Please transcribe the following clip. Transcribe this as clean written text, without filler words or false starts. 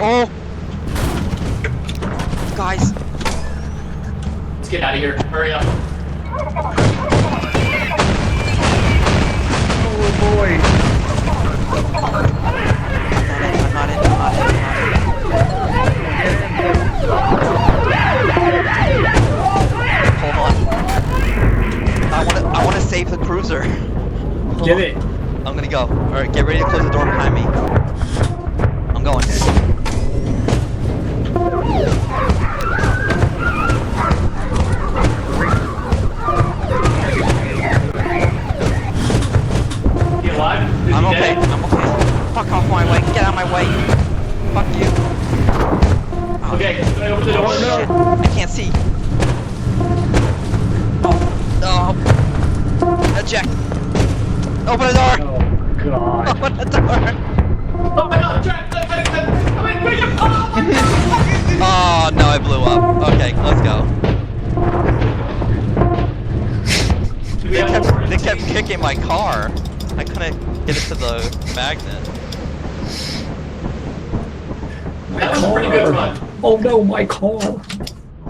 Oh! Guys! Let's get out of here. Hurry up. Oh boy. I'm not in. Hold on. I wanna save the cruiser. Get it. I'm gonna go. Alright, get ready to close the door behind me. I'm going. You alive? Is he I'm okay. dead? I'm okay. Fuck off my way. Get out of my way. Fuck you. Oh, Okay, can I open the door? oh, shit. I can't see. Oh. Eject. Open the door. Oh god. Open the door. Oh my god, Jack! Oh no, I blew up. Okay, let's go. They kept kicking my car. I couldn't get it to the magnet. That was a pretty good run. Oh no, my car.